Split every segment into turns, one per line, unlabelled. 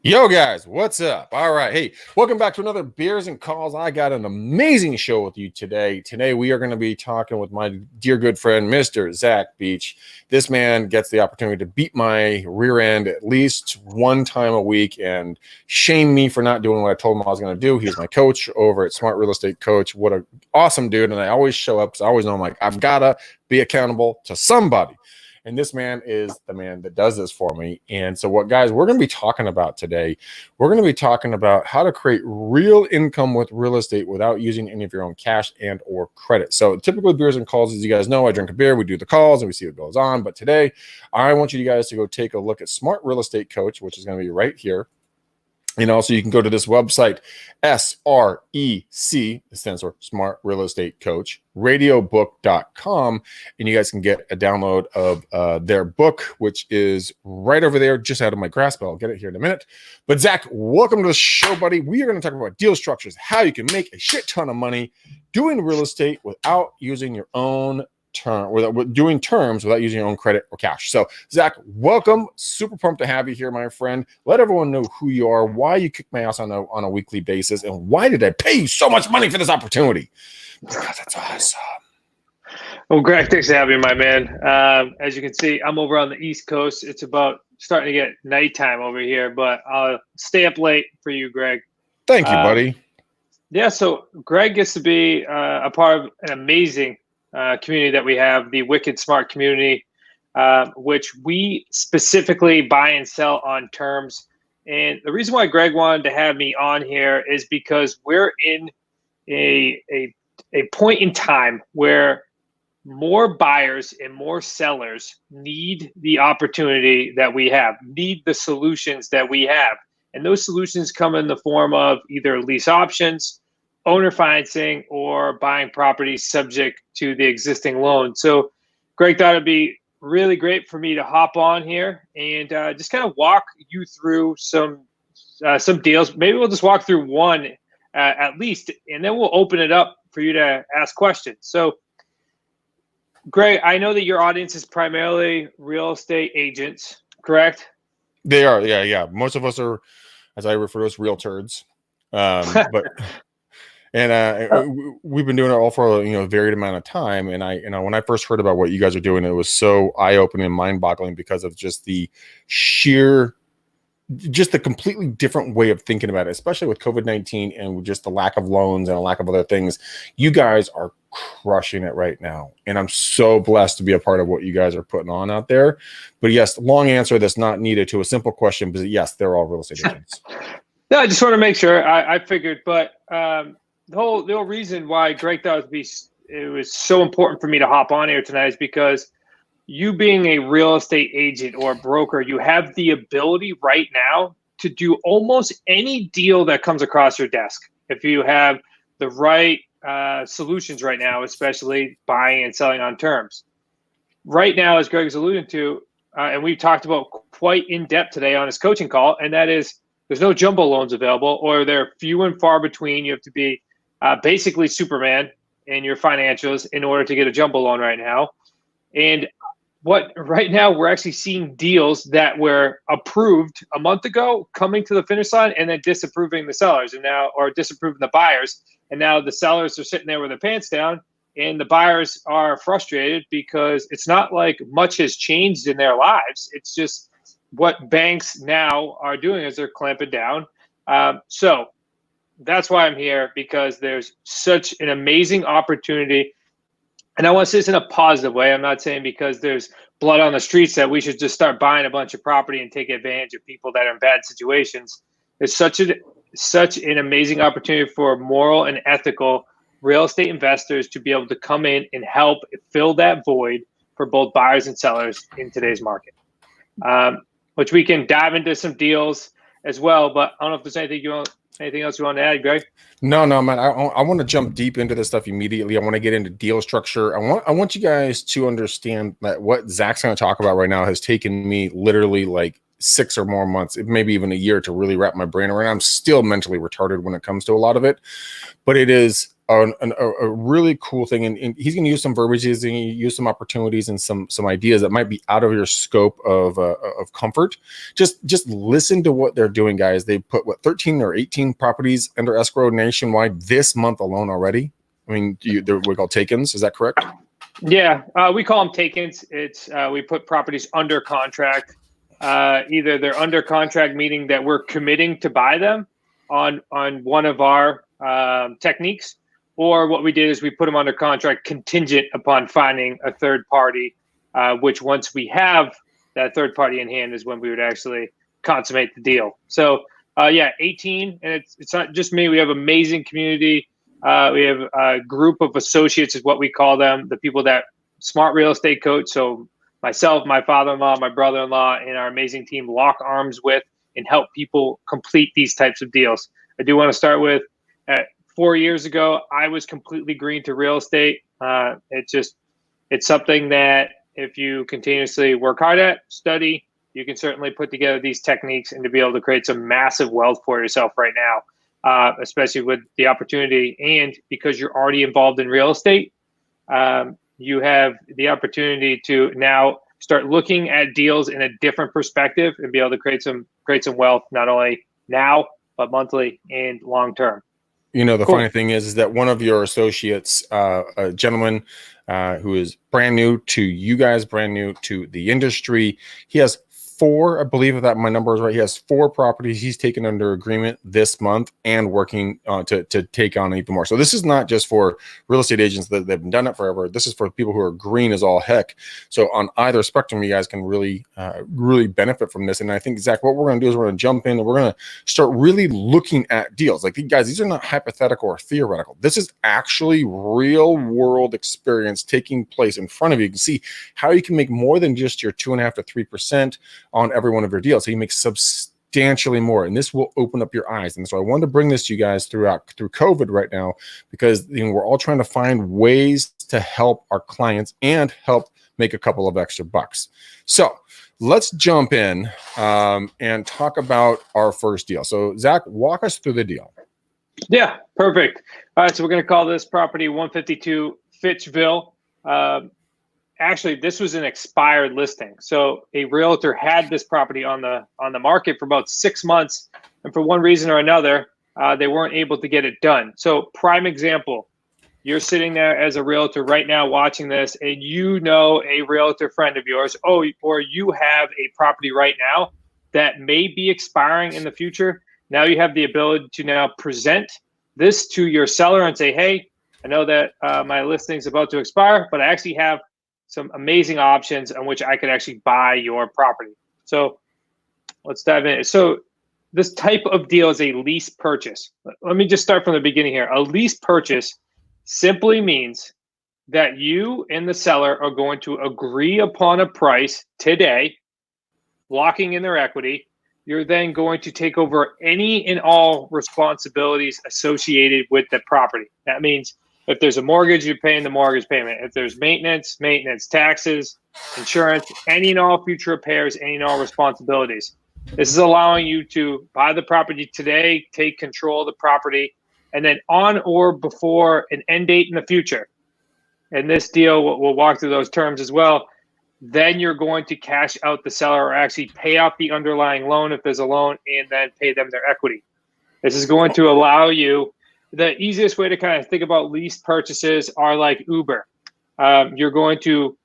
Yo, guys, what's up? All right. Hey, welcome back to another Beers and Calls. I got an amazing show with you today. Today, we are going to be talking with my dear good friend, Mr. Zach Beach. This man gets the opportunity to beat my rear end at least one time a week and shame me for not doing what I told him I was going to do. He's my coach over at Smart Real Estate Coach. What an awesome dude. And I always show up because I always know I'm like, I've got to be accountable to somebody. And this man is the man that does this for me. And so what, guys, we're going to be talking about today, we're going to be talking about how to create real income with real estate without using any of your own cash and or credit. So typically Beers and Calls, as you guys know, I drink a beer, we do the calls and we see what goes on. But today I want you guys to go take a look at Smart Real Estate Coach, which is going to be right here. And also you can go to this website, SREC, it stands for Smart Real Estate Coach, radiobook.com. And you guys can get a download of their book, which is right over there, just out of my grasp. I'll get it here in a minute. But Zach, welcome to the show, buddy. We are going to talk about deal structures, how you can make a shit ton of money doing real estate without using your own doing terms without using your own credit or cash. So Zach, welcome. Super pumped to have you here, my friend. Let everyone know who you are, why you kick my ass on a weekly basis, and why did I pay you so much money for this opportunity? Because it's awesome.
Well, Greg, thanks for having me, my man. As you can see, I'm over on the East Coast. It's about starting to get nighttime over here, but I'll stay up late for you, Greg.
Thank you, buddy.
Yeah, so Greg gets to be a part of an amazing community that we have, the Wicked Smart community, which we specifically buy and sell on terms. And the reason why Greg wanted to have me on here is because we're in a point in time where more buyers and more sellers need the opportunity that we have, need the solutions that we have. And those solutions come in the form of either lease options, owner financing, or buying properties subject to the existing loan. So Greg thought it'd be really great for me to hop on here and just kind of walk you through some deals. Maybe we'll just walk through one at least, and then we'll open it up for you to ask questions. So Greg, I know that your audience is primarily real estate agents, correct?
They are, yeah. Most of us are, as I refer to as, real turds. But and we've been doing it all for a varied amount of time. And when I first heard about what you guys are doing, it was so eye-opening and mind-boggling because of just the completely different way of thinking about it, especially with COVID-19 and just the lack of loans and a lack of other things. You guys are crushing it right now. And I'm so blessed to be a part of what you guys are putting on out there. But yes, long answer that's not needed to a simple question, but yes, they're all real estate agents.
No, I just want to make sure. I figured, but the whole reason why Greg thought it was so important for me to hop on here tonight is because you being a real estate agent or a broker, you have the ability right now to do almost any deal that comes across your desk. If you have the right solutions right now, especially buying and selling on terms. Right now, as Greg is alluding to, and we've talked about quite in depth today on his coaching call, and that is there's no jumbo loans available, or they're few and far between. You have to be basically Superman in your financials in order to get a jumbo loan right now. And right now we're actually seeing deals that were approved a month ago coming to the finish line and then disapproving the sellers or disapproving the buyers. And now the sellers are sitting there with their pants down and the buyers are frustrated because it's not like much has changed in their lives. It's just what banks now are doing is they're clamping down. So that's why I'm here, because there's such an amazing opportunity. And I want to say this in a positive way. I'm not saying because there's blood on the streets that we should just start buying a bunch of property and take advantage of people that are in bad situations. There's such an amazing opportunity for moral and ethical real estate investors to be able to come in and help fill that void for both buyers and sellers in today's market, which we can dive into some deals as well. But I don't know if there's anything else you want to add, Greg?
No, man. I want to jump deep into this stuff immediately. I want to get into deal structure. I want you guys to understand that what Zach's going to talk about right now has taken me literally like 6 or more months, maybe even a year to really wrap my brain around. I'm still mentally retarded when it comes to a lot of it, but it is a really cool thing. And he's going to use some verbiage, he's going to use some opportunities and some ideas that might be out of your scope of comfort. Just listen to what they're doing, guys. They put 13 or 18 properties under escrow nationwide this month alone already. I mean, they're we call take-ins. Is that correct?
Yeah, we call them take-ins. It's we put properties under contract. Either they're under contract, meaning that we're committing to buy them on one of our techniques, or what we did is we put them under contract contingent upon finding a third party, which once we have that third party in hand is when we would actually consummate the deal. So yeah, 18, and it's not just me. We have amazing community. We have a group of associates is what we call them, the people that smart real estate coach. So myself, my father-in-law, my brother-in-law, and our amazing team lock arms with and help people complete these types of deals. I do want to start with 4 years ago, I was completely green to real estate. It's something that if you continuously work hard at, study, you can certainly put together these techniques and to be able to create some massive wealth for yourself right now, especially with the opportunity. And because you're already involved in real estate, you have the opportunity to now start looking at deals in a different perspective and be able to create some wealth, not only now, but monthly and long term.
You know, the funny thing is that one of your associates, a gentleman who is brand new to you guys, brand new to the industry, he has 4, I believe that my number is right. He has 4 properties he's taken under agreement this month and working to take on even more. So this is not just for real estate agents that they've done it forever. This is for people who are green as all heck. So on either spectrum, you guys can really benefit from this. And I think, Zach, what we're going to do is we're going to jump in and we're going to start really looking at deals. Like, guys, these are not hypothetical or theoretical. This is actually real world experience taking place in front of you. You can see how you can make more than just your 2.5 to 3% on every one of your deals. So you make substantially more, and this will open up your eyes. And so I wanted to bring this to you guys through COVID right now, because we're all trying to find ways to help our clients and help make a couple of extra bucks. So let's jump in and talk about our first deal. So Zach, walk us through the deal.
Yeah, perfect. All right, so we're going to call this property 152 Fitchville. Actually, this was an expired listing. So a realtor had this property on the market for about 6 months, and for one reason or another, they weren't able to get it done. So prime example, you're sitting there as a realtor right now watching this, and you know a realtor friend of yours, or you have a property right now that may be expiring in the future. Now you have the ability to now present this to your seller and say, hey, I know that my listing is about to expire, but I actually have some amazing options on which I could actually buy your property. So let's dive in. So this type of deal is a lease purchase. Let me just start from the beginning here. A lease purchase simply means that you and the seller are going to agree upon a price today, locking in their equity. You're then going to take over any and all responsibilities associated with the property. That means if there's a mortgage, you're paying the mortgage payment. If there's maintenance, taxes, insurance, any and all future repairs, any and all responsibilities. This is allowing you to buy the property today, take control of the property, and then on or before an end date in the future. And this deal, we'll walk through those terms as well. Then you're going to cash out the seller or actually pay off the underlying loan if there's a loan, and then pay them their equity. This is going to allow you. The easiest way to kind of think about lease purchases are like Uber. You're going to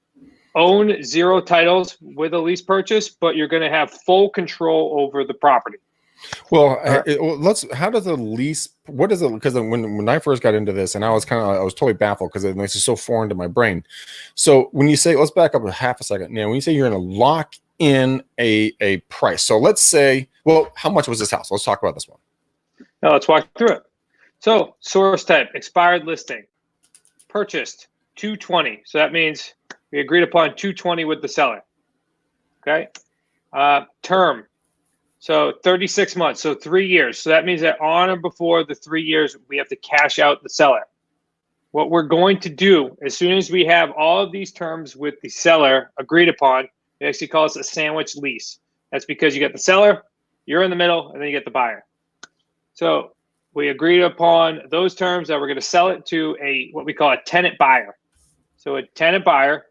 own 0 titles with a lease purchase, but you're going to have full control over the property.
Well, how does a lease, what is it? Because when I first got into this, and I was totally baffled because this is so foreign to my brain. So when you say, let's back up a half a second. Now, when you say you're going to lock in a price. So let's say, well, how much was this house? Let's talk about this one.
Now let's walk through it. So source type, expired listing, purchased $220. So that means we agreed upon $220 with the seller. Okay. Term. So 36 months. So 3 years. So that means that on or before the 3 years, we have to cash out the seller. What we're going to do as soon as we have all of these terms with the seller agreed upon, we actually call this a sandwich lease. That's because you get the seller, you're in the middle, and then you get the buyer. So we agreed upon those terms that we're going to sell it to what we call a tenant buyer. So a tenant buyer,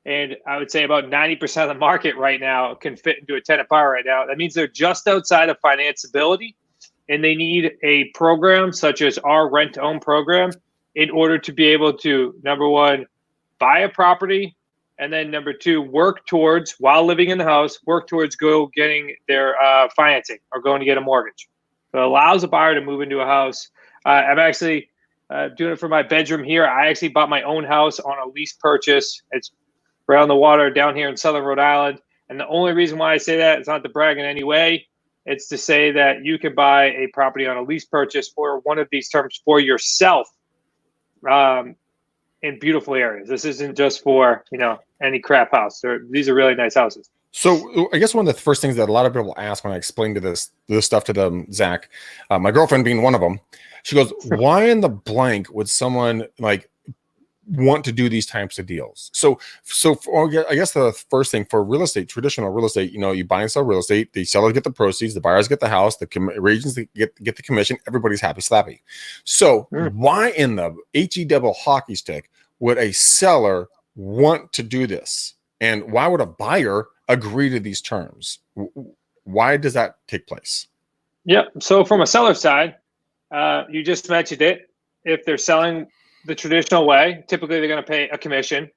and I would say about 90% of the market right now can fit into a tenant buyer right now. That means they're just outside of financeability, and they need a program such as our rent-to-own program in order to be able to, number one, buy a property, and then number two, work towards, while living in the house, work towards getting their financing or going to get a mortgage. So it allows a buyer to move into a house. I'm actually doing it for my bedroom here. I actually bought my own house on a lease purchase. It's right on the water down here in Southern Rhode Island. And the only reason why I say that is not to brag in any way. It's to say that you can buy a property on a lease purchase for one of these terms for yourself in beautiful areas. This isn't just for, any crap house. These are really nice houses.
So I guess one of the first things that a lot of people ask when I explain this stuff to them, Zach, my girlfriend being one of them, she goes, why in the blank would someone want to do these types of deals? So I guess the first thing for real estate, traditional real estate, you buy and sell real estate, the sellers get the proceeds, the buyers get the house, the agents get the commission, everybody's happy slappy. So why in the HE double hockey stick would a seller want to do this? And why would a buyer agree to these terms? Why does that take place?
Yep. So from a seller side, you just mentioned it. If they're selling the traditional way, typically they're going to pay a commission.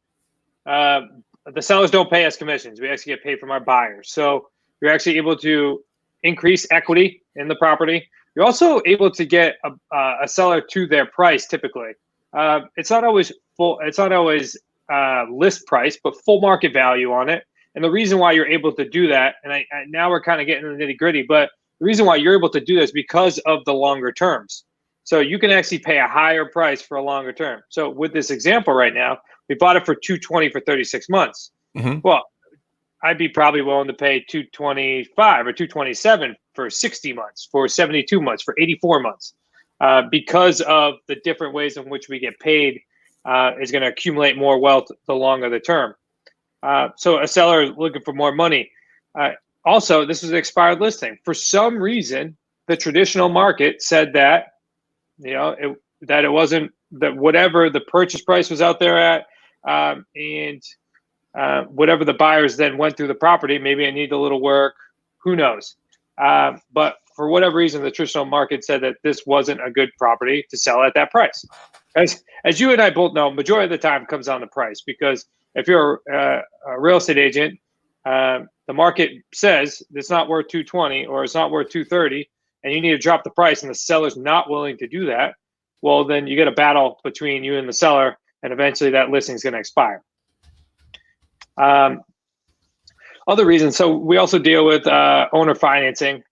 The sellers don't pay us commissions. We actually get paid from our buyers. So you're actually able to increase equity in the property. You're also able to get a seller to their price. Typically, it's not always full. It's not always list price, but full market value on it. And the reason why you're able to do that, and now we're kind of getting into the nitty gritty, but the reason why you're able to do this is because of the longer terms. So you can actually pay a higher price for a longer term. So with this example right now, we bought it for $220 for 36 months. Mm-hmm. Well, I'd be probably willing to pay $225 or $227 for 60 months, for 72 months, for 84 months, because of the different ways in which we get paid is going to accumulate more wealth the longer the term. So a seller is looking for more money. Also, this was an expired listing. For some reason, the traditional market said that, that it wasn't, that whatever the purchase price was out there at, and whatever the buyers then went through the property, maybe it needed a little work, who knows? But for whatever reason, the traditional market said that this wasn't a good property to sell at that price. As you and I both know, majority of the time it comes down to price, because if you're a real estate agent, the market says it's not worth 220 or it's not worth 230, and you need to drop the price, and the seller's not willing to do that. Well, then you get a battle between you and the seller, and eventually that listing is going to expire. Other reasons. So we also deal with owner financing,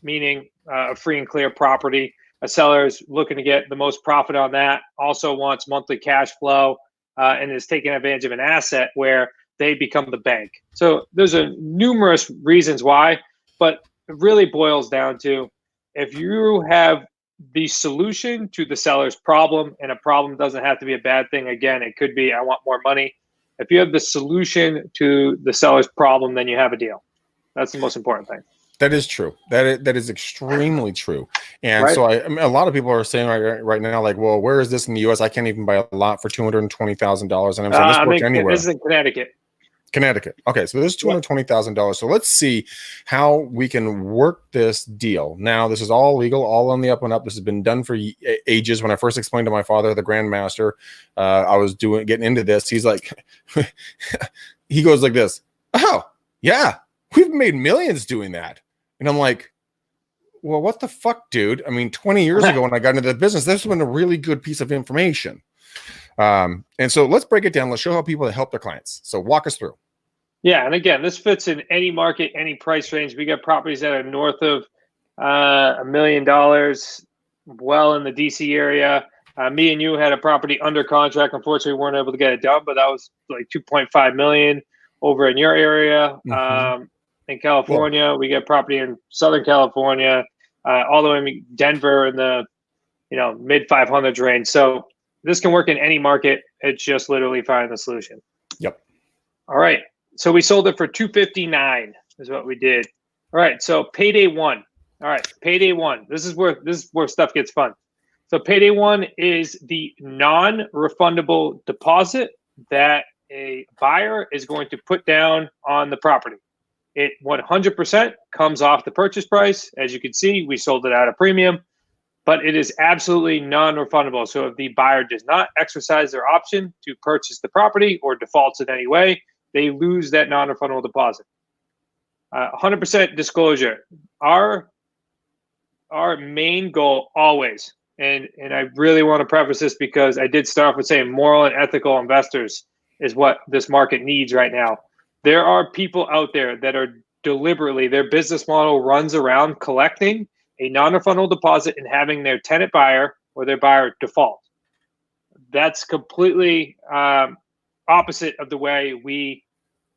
meaning a free and clear property. A seller is looking to get the most profit on that, also wants monthly cash flow, and is taking advantage of an asset where they become the bank. So there's numerous reasons why, but it really boils down to, if you have the solution to the seller's problem, and a problem doesn't have to be a bad thing. Again, it could be, I want more money. If you have the solution to the seller's problem, then you have a deal. That's the most important thing. That is
true. That is extremely true. And right. So a lot of people are saying right now, like, well, where is this in the U.S.? I can't even buy a lot for $220,000. And I'm saying this works anywhere.
This is in Connecticut.
Okay, so this is $220,000. So let's see how we can work this deal. Now, this is all legal, all on the up and up. This has been done for ages. When I first explained to my father, the Grandmaster, I was getting into this. He's like, he goes like this. Oh, yeah, we've made millions doing that. And I'm like, well, what the fuck, dude? I mean, 20 years ago when I got into the business, this has been a really good piece of information. And so let's break it down. Let's show how people help their clients. So walk us through.
Yeah. And again, this fits in any market, any price range. We got properties that are north of $1 million, well in the DC area. Me and you had a property under and unfortunately weren't able to get it done, but that was like 2.5 million over in your area. Mm-hmm. In California, we get property in Southern California, all the way in Denver in the mid 500s range. So this can work in any market. It's just literally finding the solution.
Yep.
All right. So we sold it for $259. is what we did. All right, so payday one. All right, payday one. This is where stuff gets fun. So payday one is the non-refundable deposit that a buyer is going to put down on the property. It 100% comes off the purchase price. As you can see, we sold it at a premium, but it is absolutely non-refundable. So if the buyer does not exercise their option to purchase the property or defaults in any way, they lose that non-refundable deposit. 100% disclosure. Our main goal always, and I really want to preface this because I did start off with saying moral and ethical investors is what this market needs right now. There are people out there that are deliberately, their business model runs around collecting a non-refundable deposit and having their tenant buyer or their buyer default. That's completely opposite of the way we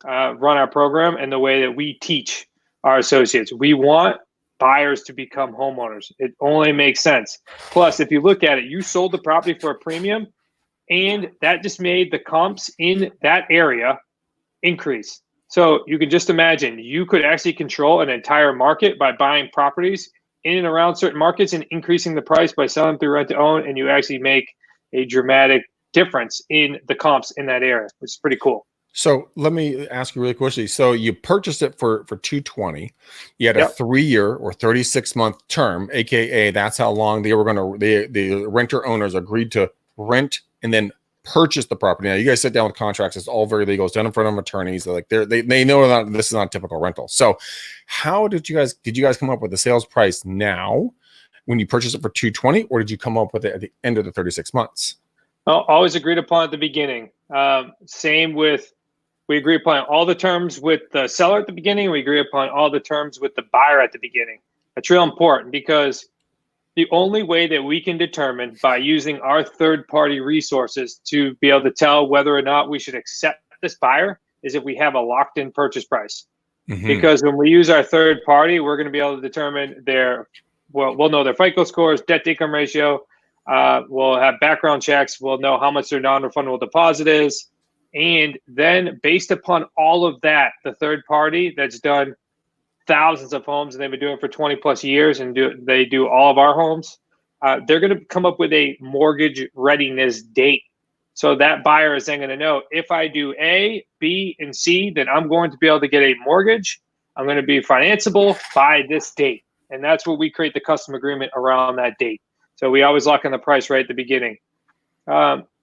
run our program and the way that we teach our associates. We want buyers to become homeowners. It only makes sense. Plus, if you look at it, you sold the property for a premium, and that just made the comps in that area increase. So you can just imagine you could actually control an entire market by buying properties in and around certain markets and increasing the price by selling through rent to own, and you actually make a dramatic difference in the comps in that area, which is pretty cool.
So let me ask you really quickly. So you purchased it for $220. You had a 3-year or 36-month term, aka that's how long they were going to the renter owners agreed to rent and then purchase the property. Now you guys sit down with contracts. It's all very legal. It's done in front of attorneys. They're like they know that this is not a typical rental. So how did you guys come up with the sales price now when you purchased it for $220, or did you come up with it at the end of the 36 months?
Well, always agreed upon at the beginning. Same with. We agree upon all the terms with the seller at the beginning. We agree upon all the terms with the buyer at the beginning. That's real important because the only way that we can determine by using our third-party resources to be able to tell whether or not we should accept this buyer is if we have a locked-in purchase price. Mm-hmm. Because when we use our third party, we're going to be able to determine we'll know their FICO scores, debt-to-income ratio. We'll have background checks. We'll know how much their non-refundable deposit is. And then based upon all of that, the third party that's done thousands of homes and they've been doing it for 20 plus years and they do all of our homes, they're going to come up with a mortgage readiness date. So that buyer is then going to know if I do A, B, and C, then I'm going to be able to get a mortgage. I'm going to be financeable by this date. And that's where we create the custom agreement around that date. So we always lock in the price right at the beginning.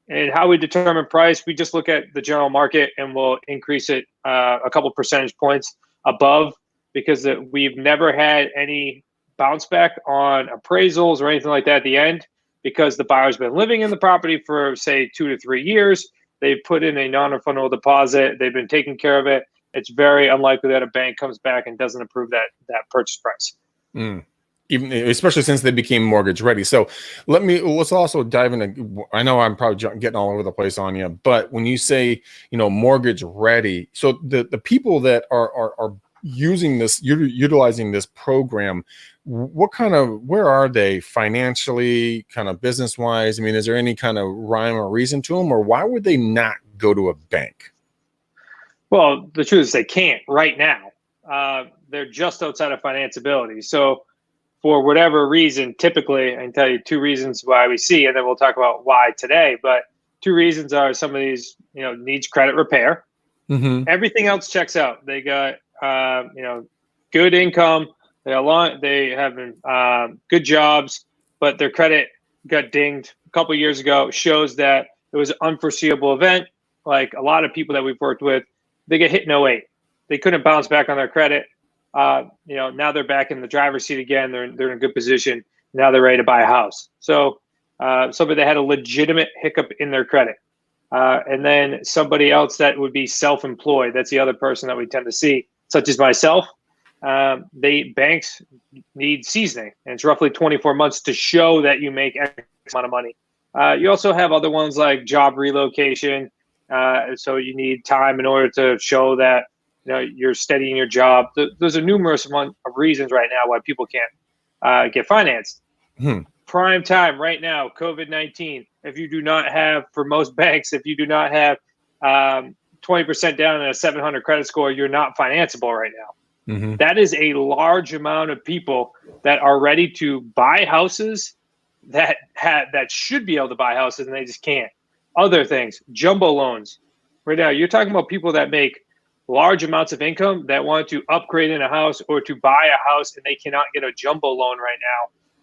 And how we determine price, we just look at the general market and we'll increase it a couple percentage points above because we've never had any bounce back on appraisals or anything like that at the end because the buyer's been living in the property for, say, 2 to 3 years. They've put in a non-refundable deposit. They've been taking care of it. It's very unlikely that a bank comes back and doesn't approve that purchase price.
Mm. Even especially since they became mortgage ready. So let's also dive into, I know I'm probably getting all over the place on you, but when you say, mortgage ready, so the people that are using this, utilizing this program, where are they financially, kind of business wise? I mean, is there any kind of rhyme or reason to them, or why would they not go to a bank?
Well, the truth is they can't right now. They're just outside of financeability. So for whatever reason, typically, I can tell you 2 reasons why we see, and then we'll talk about why today. But 2 reasons are some of these, needs credit repair. Mm-hmm. Everything else checks out. They got, good income. They have good jobs, but their credit got dinged a couple of years ago. Shows that it was an unforeseeable event. Like a lot of people that we've worked with, they get hit in 08. They couldn't bounce back on their credit. Now they're back in the driver's seat again. They're in a good position. Now they're ready to buy a house. So somebody that had a legitimate hiccup in their credit. And then somebody else that would be self-employed. That's the other person that we tend to see, such as myself. Banks need seasoning, and it's roughly 24 months to show that you make X amount of money. You also have other ones like job relocation. So you need time in order to show that you're steady in your job. There's a numerous amount of reasons right now why people can't get financed. Prime time right now, COVID-19. If you do not have, for most banks, if you do not have 20% down and a 700 credit score, you're not financeable right now.
Mm-hmm.
That is a large amount of people that are ready to buy houses that should be able to buy houses and they just can't. Other things, jumbo loans. Right now, you're talking about people that make large amounts of income that want to upgrade in a house or to buy a house and they cannot get a jumbo loan right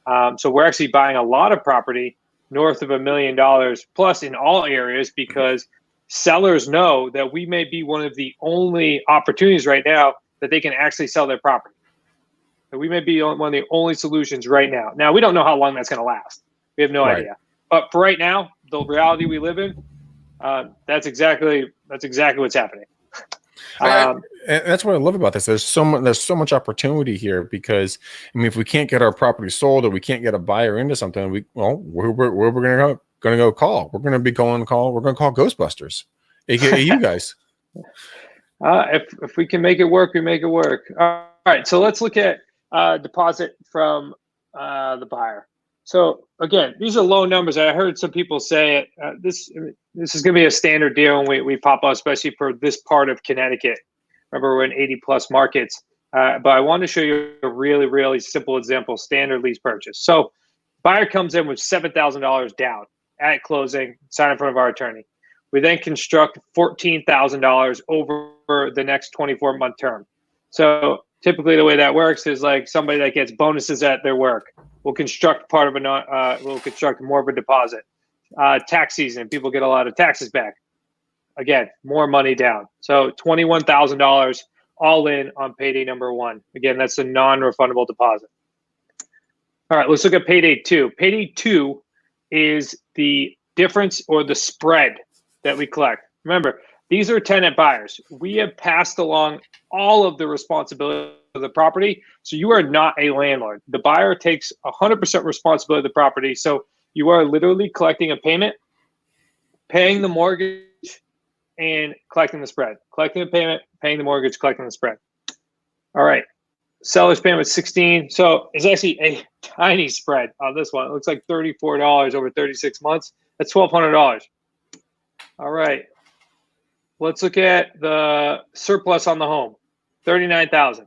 now. So we're actually buying a lot of property north of $1 million plus in all areas because sellers know that we may be one of the only opportunities right now that they can actually sell their property. So we may be one of the only solutions right now. Now, we don't know how long that's going to last. We have no idea. But for right now, the reality we live in, that's exactly what's happening.
And that's what I love about this. There's so much opportunity here because I mean, if we can't get our property sold or we can't get a buyer into something, where we're going to go call? We're going to be going call. We're going to call Ghostbusters, aka you guys.
If we can make it work, we make it work. All right, so let's look at deposit from the buyer. So again, these are low numbers. I heard some people say it. This is going to be a standard deal when we pop up, especially for this part of Connecticut. Remember, we're in 80 plus markets. But I want to show you a really, really simple example, standard lease purchase. So buyer comes in with $7,000 down at closing, sign in front of our attorney. We then construct $14,000 over the next 24-month term. So typically the way that works is like somebody that gets bonuses at their work will construct will construct more of a deposit. Tax season, people get a lot of taxes back. Again, more money down. So $21,000 all in on payday number one. Again, that's a non-refundable deposit. All right, let's look at payday two. Payday two is the difference or the spread that we collect. Remember, these are tenant buyers. We have passed along all of the responsibility of the property. So you are not a landlord. The buyer takes 100% responsibility of the property. So you are literally collecting a payment, paying the mortgage, and collecting the spread. Collecting the payment, paying the mortgage, collecting the spread. All right. Seller's payment was $16. So it's actually a tiny spread on this one. It looks like $34 over 36 months. That's $1,200. All right. Let's look at the surplus on the home, $39,000.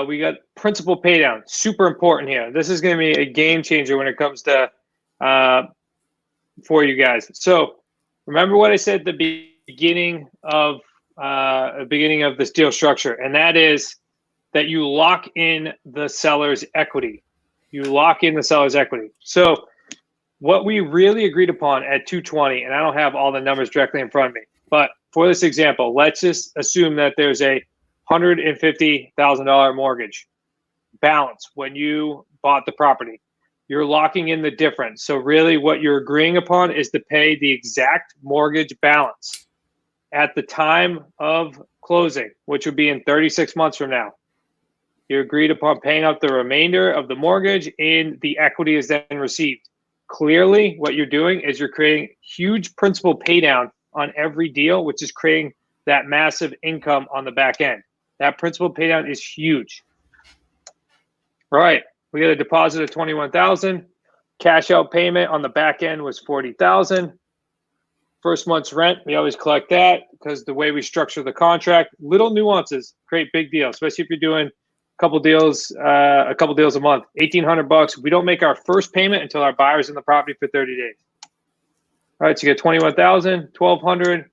We got principal pay down, super important here. This is going to be a game changer when it comes to for you guys. So remember what I said at the beginning of this deal structure, and that is that you lock in the seller's equity. You lock in the seller's equity. So what we really agreed upon at 220, and I don't have all the numbers directly in front of me, but for this example, let's just assume that there's a $150,000 mortgage balance when you bought the property. You're locking in the difference. So really what you're agreeing upon is to pay the exact mortgage balance at the time of closing, which would be in 36 months from now. You agreed upon paying out the remainder of the mortgage and the equity is then received. Clearly, what you're doing is you're creating huge principal pay down on every deal, which is creating that massive income on the back end. That principal pay down is huge. All right, we got a deposit of $21,000. Cash out payment on the back end was $40,000. First month's rent, we always collect that because the way we structure the contract, little nuances create big deals, especially if you're doing a couple deals a month. $1,800. We don't make our first payment until our buyer's in the property for 30 days. All right, so you get $21,000, $1,200,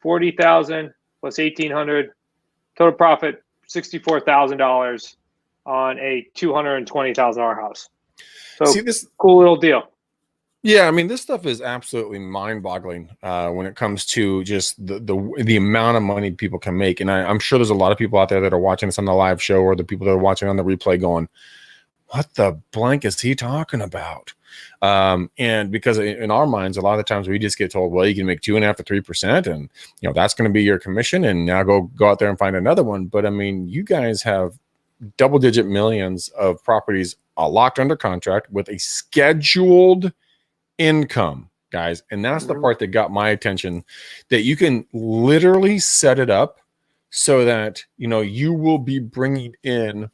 $40,000 plus $1,800. Total profit $64,000 on a $220,000 house. So see, this cool little deal.
Yeah, I mean, this stuff is absolutely mind-boggling when it comes to just the amount of money people can make. And I'm sure there's a lot of people out there that are watching this on the live show or the people that are watching on the replay going, what the blank is he talking about? And because in our minds, a lot of the times we just get told, well, you can make 2.5 to 3%, and that's going to be your commission. And now go out there and find another one. But I mean, you guys have double-digit millions of properties locked under contract with a scheduled income, guys. And that's the part that got my attention, that you can literally set it up so that, you will be bringing in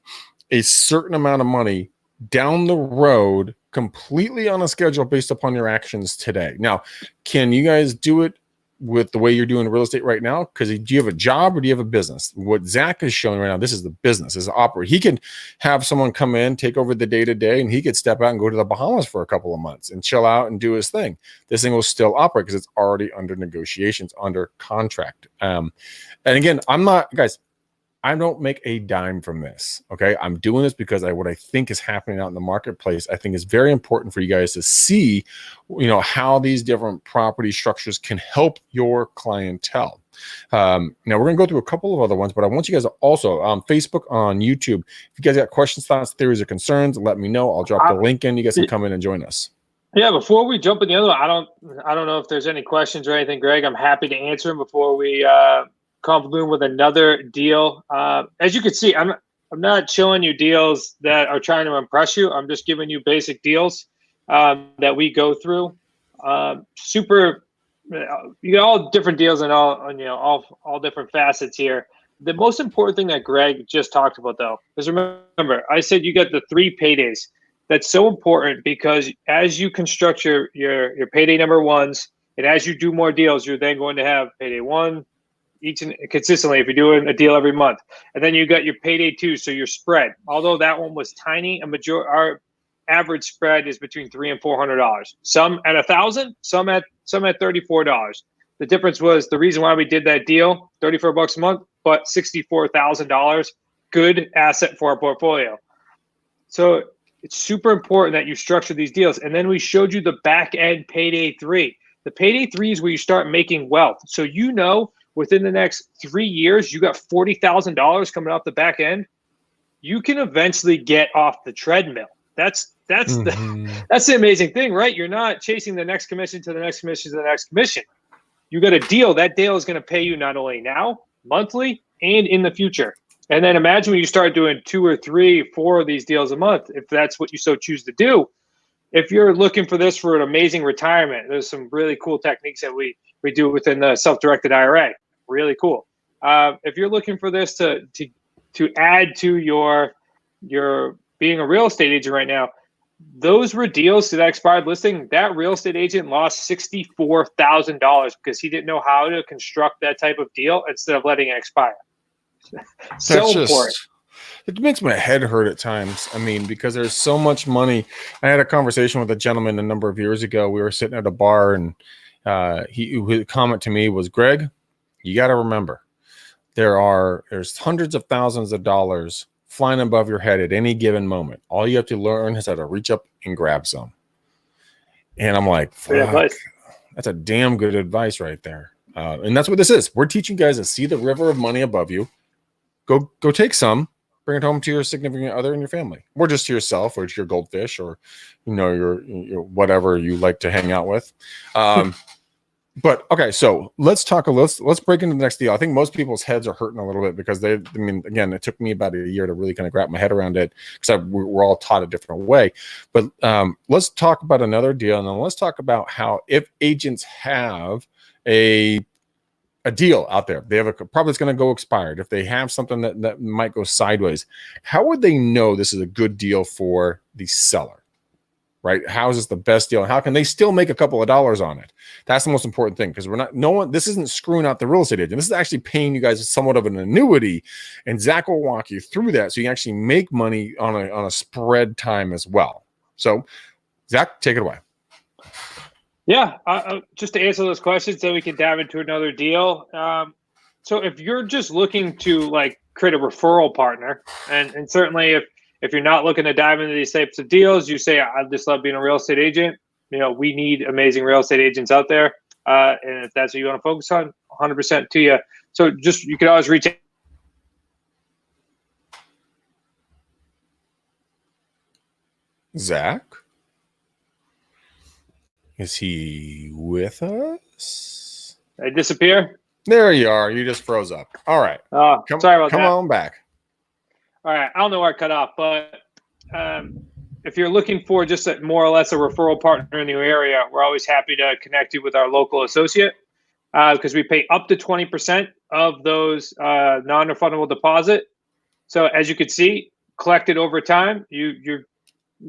a certain amount of money down the road completely on a schedule based upon your actions today. Now, can you guys do it with the way you're doing real estate right now? Because do you have a job or do you have a business? What Zach is showing right now, this is the business, is operate. He can have someone come in, take over the day to day, and he could step out and go to the Bahamas for a couple of months and chill out and do his thing. This thing will still operate because it's already under negotiations, under contract. And again, I don't make a dime from this. Okay. I'm doing this because what I think is happening out in the marketplace, I think is very important for you guys to see, how these different property structures can help your clientele. Now we're going to go through a couple of other ones, but I want you guys to also on Facebook, on YouTube, if you guys got questions, thoughts, theories, or concerns, let me know. I'll drop the link in. You guys can come in and join us. Yeah,
before we jump in the other one, I don't know if there's any questions or anything, Greg. I'm happy to answer them before we convolute with another deal. As you can see, I'm not showing you deals that are trying to impress you. I'm just giving you basic deals that we go through. You got all different deals and all different facets here. The most important thing that Greg just talked about, though, is remember, I said you got the 3 paydays. That's so important because as you construct your payday number ones, and as you do more deals, you're then going to have payday 1, each and consistently if you're doing a deal every month. And then you got your payday 2, so your spread. Although that one was tiny, our average spread is between $300 and $400. Some at $1,000, some at $34. The difference was the reason why we did that deal, $34 a month, but $64,000, good asset for our portfolio. So it's super important that you structure these deals. And then we showed you the back end payday 3. The payday 3 is where you start making wealth. So within the next 3 years, you got $40,000 coming off the back end. You can eventually get off the treadmill. That's the amazing thing, right? You're not chasing the next commission to the next commission to the next commission. You got a deal. That deal is going to pay you not only now, monthly, and in the future. And then imagine when you start doing 2 or 3, 4 of these deals a month, if that's what you so choose to do. If you're looking for this for an amazing retirement, there's some really cool techniques that we do within the self-directed IRA. Really cool. If you're looking for this to add to your being a real estate agent right now, those were deals to that expired listing. That real estate agent lost $64,000 because he didn't know how to construct that type of deal instead of letting it expire. Important.
It makes my head hurt at times. I mean, because there's so much money. I had a conversation with a gentleman a number of years ago. We were sitting at a bar, and his comment to me was, Greg, you got to remember, there's hundreds of thousands of dollars flying above your head at any given moment. All you have to learn is how to reach up and grab some. And I'm like, fuck, that's a damn good advice right there. And that's what this is. We're teaching guys to see the river of money above you. Go take some, bring it home to your significant other and your family, or just to yourself, or to your goldfish, or your whatever you like to hang out with. But okay, so let's break into the next deal. I think most people's heads are hurting a little bit because again, it took me about a year to really kind of wrap my head around it because we're all taught a different way. But let's talk about another deal, and then let's talk about how if agents have a deal out there, they have a property that's going to go expired. If they have something that might go sideways, how would they know this is a good deal for the seller? Right? How is this the best deal? And how can they still make a couple of dollars on it? That's the most important thing, because this isn't screwing out the real estate agent. This is actually paying you guys somewhat of an annuity. And Zach will walk you through that so you can actually make money on a spread time as well. So Zach, take it away.
Yeah. Just to answer those questions, then we can dive into another deal. So if you're just looking to create a referral partner, and certainly if you're not looking to dive into these types of deals, you say, I just love being a real estate agent. We need amazing real estate agents out there. And if that's what you want to focus on, 100% to you. So you can always reach out.
Zach? Is he with us?
I disappear?
There you are. You just froze up. All right.
Sorry about that.
Come on back.
All right, I don't know where I cut off, but if you're looking for just more or less a referral partner in your area, we're always happy to connect you with our local associate because we pay up to 20% of those non-refundable deposit. So as you can see, collected over time, you're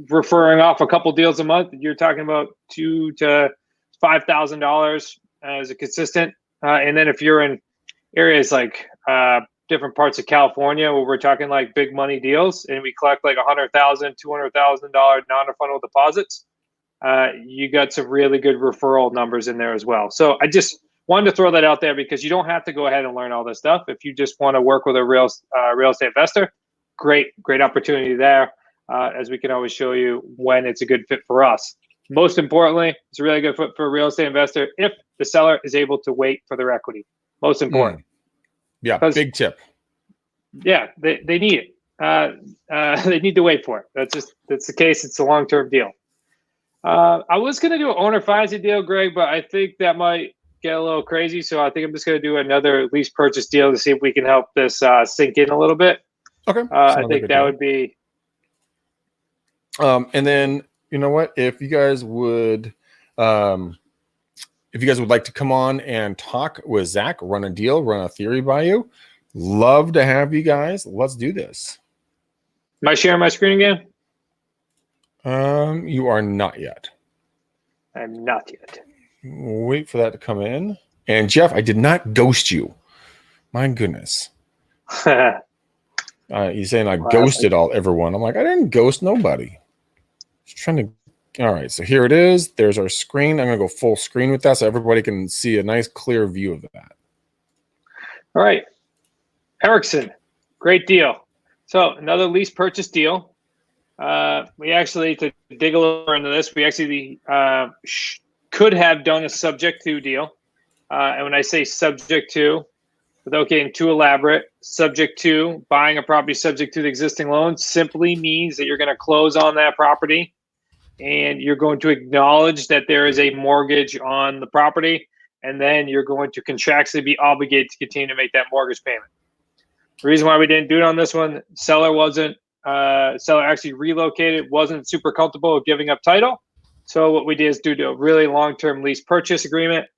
referring off a couple deals a month. You're talking about $2,000 to $5,000 as a consistent. And then if you're in areas like different parts of California where we're talking like big money deals and we collect like $100,000, $200,000 non-refundable deposits, you got some really good referral numbers in there as well. So I just wanted to throw that out there because you don't have to go ahead and learn all this stuff. If you just want to work with a real estate investor, great opportunity there, as we can always show you when it's a good fit for us. Most importantly, it's a really good fit for a real estate investor if the seller is able to wait for their equity. Most important.
Yeah, big tip.
Yeah, they need it. They need to wait for it. That's the case. It's a long-term deal. I was going to do an owner financing deal, Greg, but I think that might get a little crazy. So I think I'm just going to do another lease purchase deal to see if we can help this sink in a little bit.
Okay.
I think that would be.
And then, you know what? If you guys would like to come on and talk with Zach, run a deal, run a theory by you, love to have you guys. Let's do this.
Am I sharing my screen again?
You are not yet.
I'm not yet.
Wait for that to come in. And Jeff, I did not ghost you. My goodness. He's saying I ghosted everyone. I'm like, I didn't ghost nobody. Just trying to. All right, so here it is. There's our screen. I'm going to go full screen with that so everybody can see a nice clear view of that.
All right. Erickson, great deal. So another lease purchase deal. We actually, to dig a little into this, we actually could have done a subject to deal. And when I say subject to, without getting too elaborate, subject to buying a property subject to the existing loan simply means that you're going to close on that property and you're going to acknowledge that there is a mortgage on the property, and then you're going to contractually be obligated to continue to make that mortgage payment. The reason why we didn't do it on this one, seller actually relocated, wasn't super comfortable with giving up title. So what we did is do a really long-term lease purchase agreement.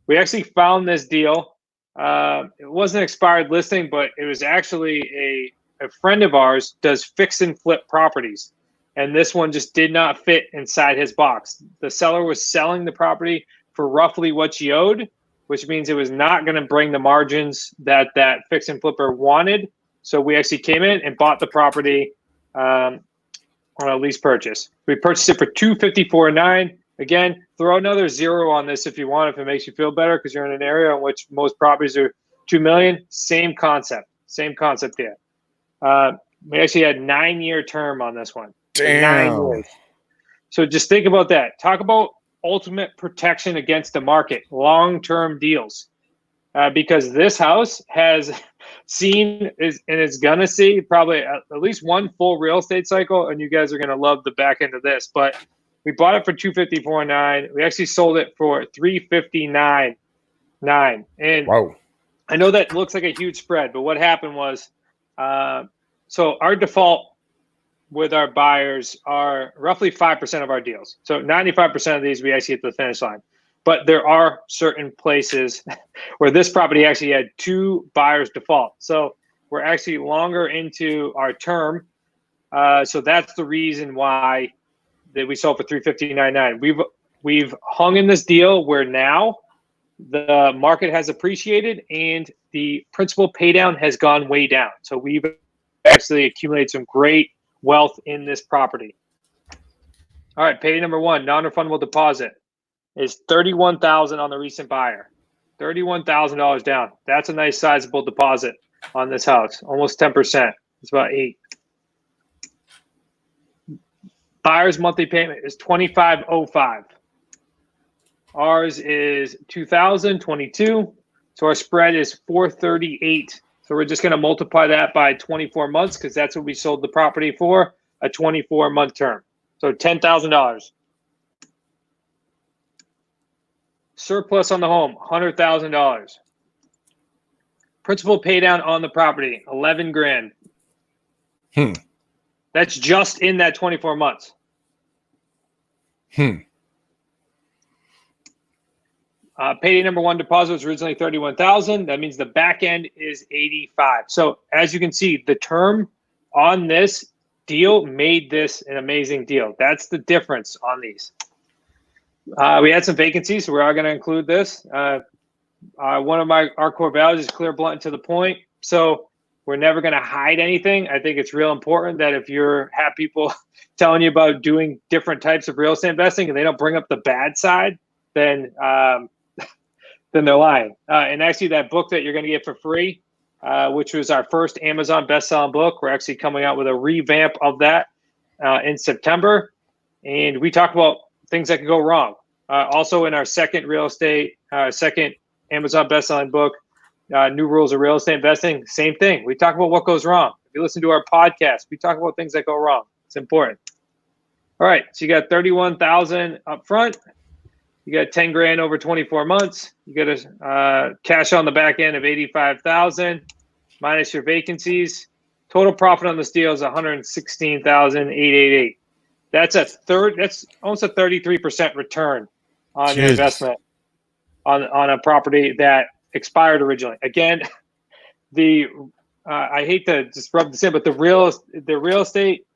We actually found this deal. It wasn't an expired listing, but it was actually a friend of ours does fix and flip properties. And this one just did not fit inside his box. The seller was selling the property for roughly what she owed, which means it was not going to bring the margins that fix and flipper wanted. So we actually came in and bought the property on a lease purchase. We purchased it for $254,900. Again, throw another zero on this if you want, if it makes you feel better, because you're in an area in which most properties are $2 million. Same concept there. We actually had 9-year term on this one.
Damn.
9 years. So just think about that. Talk about ultimate protection against the market, long-term deals. Because this house has seen and is going to see probably at least one full real estate cycle, and you guys are going to love the back end of this. But we bought it for $254,900. We actually sold it for $359,900. And
wow.
I know that looks like a huge spread, but what happened was, so our default with our buyers are roughly 5% of our deals. So 95% of these we actually hit the finish line. But there are certain places where this property actually had 2 buyers default. So we're actually longer into our term. So that's the reason why that we sold for $359,900. We've hung in this deal where now the market has appreciated and the principal pay down has gone way down. So we've actually accumulated some great wealth in this property. All right, payday number 1, non-refundable deposit is $31,000 on the recent buyer. $31,000 down. That's a nice sizable deposit on this house. Almost 10%. It's about 8. Buyer's monthly payment is $2,505. Ours is $2,022. So our spread is $438. So we're just going to multiply that by 24 months because that's what we sold the property for, a 24-month term. So $10,000. Surplus on the home, $100,000. Principal pay down on the property, $11,000. That's just in that 24 months. Payday number 1 deposit was originally $31,000. That means the back end is $85,000. So as you can see, the term on this deal made this an amazing deal. That's the difference on these. We had some vacancies, so we are going to include this. One of our core values is clear, blunt, and to the point. So we're never going to hide anything. I think it's real important that if you have people telling you about doing different types of real estate investing and they don't bring up the bad side, then they're lying. And actually, that book that you're going to get for free, which was our first Amazon best-selling book, we're actually coming out with a revamp of that in September. And we talk about things that can go wrong. Also, in our second second Amazon best-selling book, New Rules of Real Estate Investing, same thing. We talk about what goes wrong. If you listen to our podcast, we talk about things that go wrong. It's important. All right, so you got $31,000 up front. You got 10 grand over 24 months. You got a cash on the back end of 85,000 minus your vacancies. Total profit on this deal is 116,888. That's almost a 33% return on your investment on a property that expired originally. Again, I hate to just rub this in, but the real estate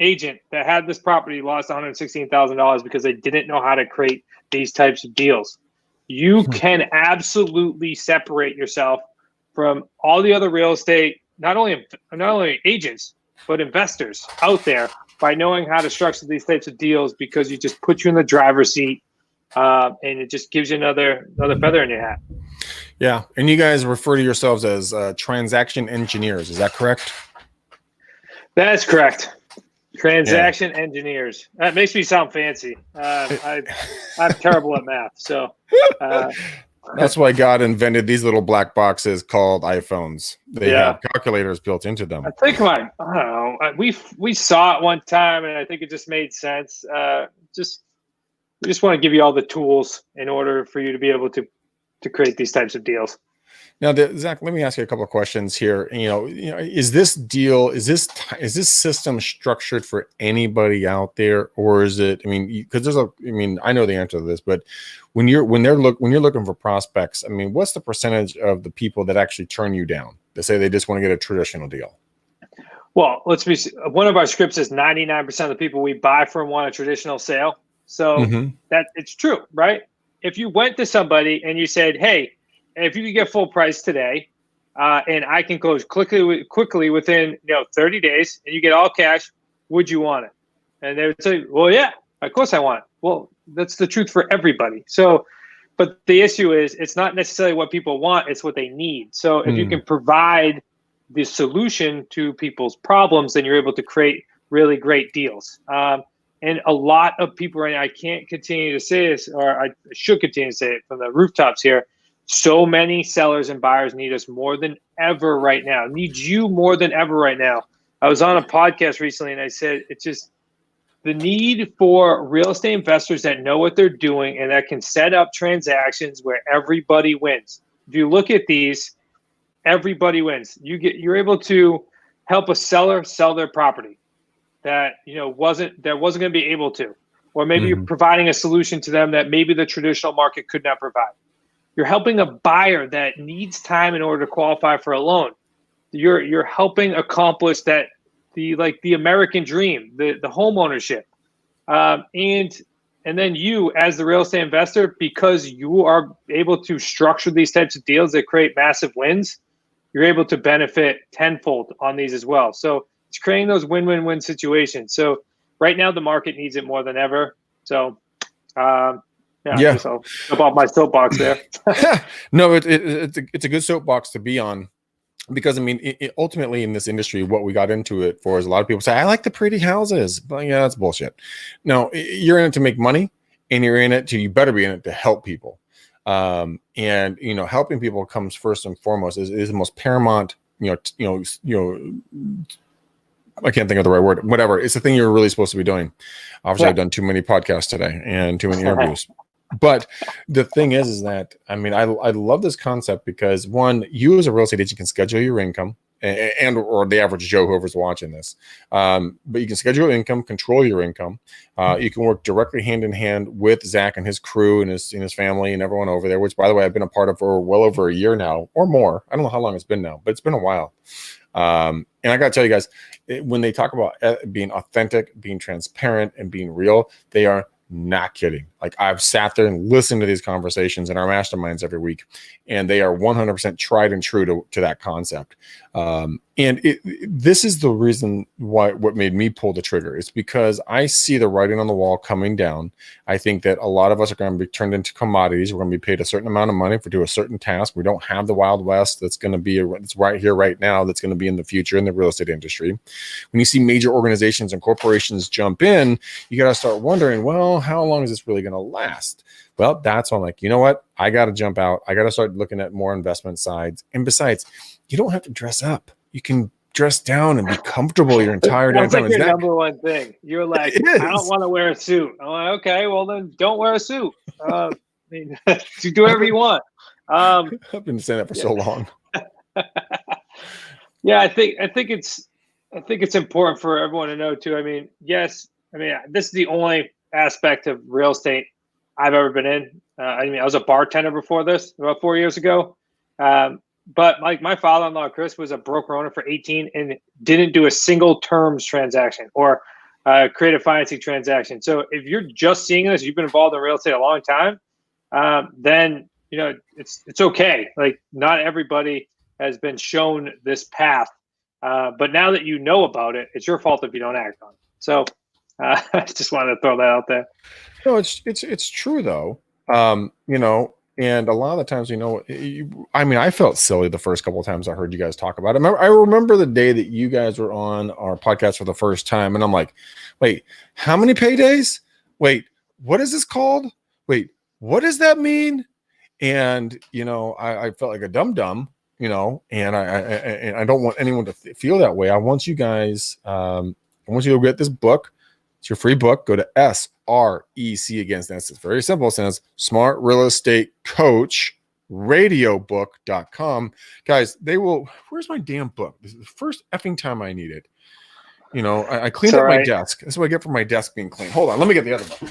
agent that had this property lost $116,000 because they didn't know how to create these types of deals. You can absolutely separate yourself from all the other real estate, not only agents, but investors out there by knowing how to structure these types of deals, because you just put you in the driver's seat, and it just gives you another feather in your hat.
Yeah, and you guys refer to yourselves as transaction engineers. Is that correct?
That's correct. Transaction engineers. That makes me sound fancy. I'm terrible at math, so
that's why God invented these little black boxes called iPhones. They have calculators built into them.
I think I don't know. We saw it one time, and I think it just made sense. We just want to give you all the tools in order for you to be able to create these types of deals.
Now, Zach, let me ask you a couple of questions here. Is this system structured for anybody out there, or is it? I mean, because I know the answer to this, but when you're looking for prospects, I mean, what's the percentage of the people that actually turn you down? They say they just want to get a traditional deal.
Well, one of our scripts is 99% of the people we buy from want a traditional sale. So that it's true, right? If you went to somebody and you said, hey, if you could get full price today, and I can close quickly within 30 days, and you get all cash, would you want it? And they would say, well, yeah, of course I want it. Well, that's the truth for everybody. So, but the issue is it's not necessarily what people want, it's what they need. So if you can provide the solution to people's problems, then you're able to create really great deals. And a lot of people right now, I can't continue to say this, or I should continue to say it from the rooftops here. So many sellers and buyers need us more than ever right now, need you more than ever right now. I was on a podcast recently and I said, it's just the need for real estate investors that know what they're doing and that can set up transactions where everybody wins. If you look at these, everybody wins. You're able to help a seller sell their property that wasn't going to be able to, or maybe you're providing a solution to them that maybe the traditional market could not provide. You're helping a buyer that needs time in order to qualify for a loan. You're helping accomplish that the American dream, the home ownership, and then you as the real estate investor, because you are able to structure these types of deals that create massive wins, you're able to benefit tenfold on these as well. So it's creating those win-win-win situations. So right now the market needs it more than ever. So. Yeah. So about my soapbox there.
No, it's a good soapbox to be on, because I mean, ultimately in this industry, what we got into it for is a lot of people say, I like the pretty houses, but yeah, that's bullshit. No, you're in it to make money, and you better be in it to help people. And helping people comes first and foremost is the most paramount. I can't think of the right word. Whatever, it's the thing you're really supposed to be doing. Obviously, I've done too many podcasts today and too many interviews. But the thing is that, I mean, I love this concept because, one, you as a real estate agent can schedule your income, or the average Joe, whoever's watching this. But you can schedule your income, control your income. You can work directly hand in hand with Zach and his crew and his family and everyone over there, which, by the way, I've been a part of for well over a year now or more. I don't know how long it's been now, but it's been a while. And I got to tell you guys, when they talk about being authentic, being transparent, and being real, they are not kidding. Like, I've sat there and listened to these conversations in our masterminds every week, and they are 100% tried and true to that concept. This is the reason why, what made me pull the trigger is because I see the writing on the wall coming down. I think that a lot of us are going to be turned into commodities. We're going to be paid a certain amount of money for do a certain task. We don't have the Wild West that's going to be, it's right here, right now, that's going to be in the future in the real estate industry. When you see major organizations and corporations jump in, you got to start wondering, well, how long is this really going to last? Well, that's when I'm like, you know what? I got to jump out. I got to start looking at more investment sides. And besides, you don't have to dress up. You can dress down and be comfortable your entire damn time.
That's like your number one thing. You're like, I don't want to wear a suit. I'm like, okay, well then don't wear a suit. I mean, you do whatever you want.
I've been saying that for so long.
Yeah, I think it's important for everyone to know too. I mean, yes, I mean, this is the only aspect of real estate I've ever been in. I mean, I was a bartender before this, about 4 years ago. But like my father-in-law, Chris, was a broker owner for 18 and didn't do a single terms transaction or creative financing transaction. So if you're just seeing this, you've been involved in real estate a long time, then, you know, it's okay. Like, not everybody has been shown this path. But now that you know about it, it's your fault if you don't act on it. So I just wanted to throw that out there.
No, it's true though. You know, and a lot of the times, you know, I mean, I felt silly the first couple of times I heard you guys talk about it. I remember the day that you guys were on our podcast for the first time, and I'm like, wait, how many paydays? Wait, what is this called? Wait, what does that mean? And, you know, I felt like a dum-dum, you know, and I don't want anyone to feel that way. I want you guys, I want you to get this book. It's your free book. Go to SREC against that. It's very simple. It says Smart Real Estate Coach radiobook.com. Guys, they will, where's my damn book? This is the first effing time I need it. You know, I cleaned up my desk. That's what I get for my desk being clean. Hold on, let me get the other book.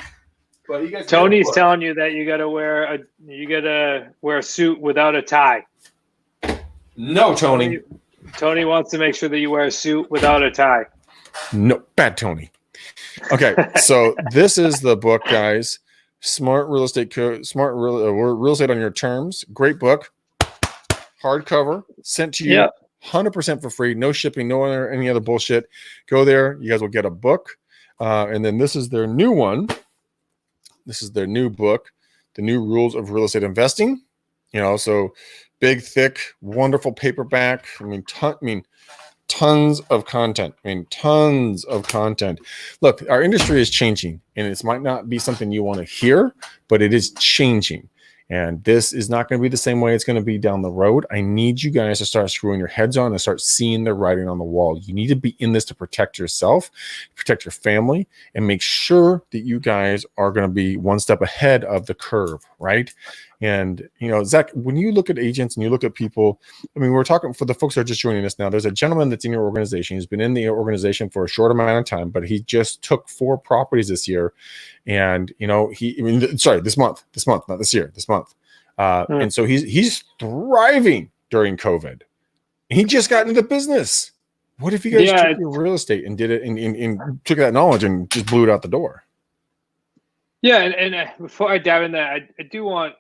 But you guys,
Tony's telling you that you gotta wear a suit without a tie.
No, Tony.
Tony wants to make sure that you wear a suit without a tie.
No, bad Tony. Okay, so this is the book, guys. Smart Real Estate Real Estate on Your Terms. Great book. Hardcover, sent to you 100% for free. No shipping, any other bullshit. Go there. You guys will get a book. And then this is their new one. This is their new book, The New Rules of Real Estate Investing. You know, so big, thick, wonderful paperback. I mean, tons of content. Tons of content. Look, our industry is changing, and it might not be something you want to hear, but it is changing. And this is not going to be the same way it's going to be down the road. I need you guys to start screwing your heads on and start seeing the writing on the wall. You need to be in this to protect yourself, protect your family, and make sure that you guys are going to be one step ahead of the curve, right? And, you know, Zach, when you look at agents and you look at people, I mean, we're talking for the folks that are just joining us now, there's a gentleman that's in your organization. He's been in the organization for a short amount of time, but he just took 4 properties this year. And, you know, this month, not this year, this month. And so he's thriving during COVID. He just got into business. What if you guys took your real estate and did it and took that knowledge and just blew it out the door? Yeah.
And before I dive in that, I do want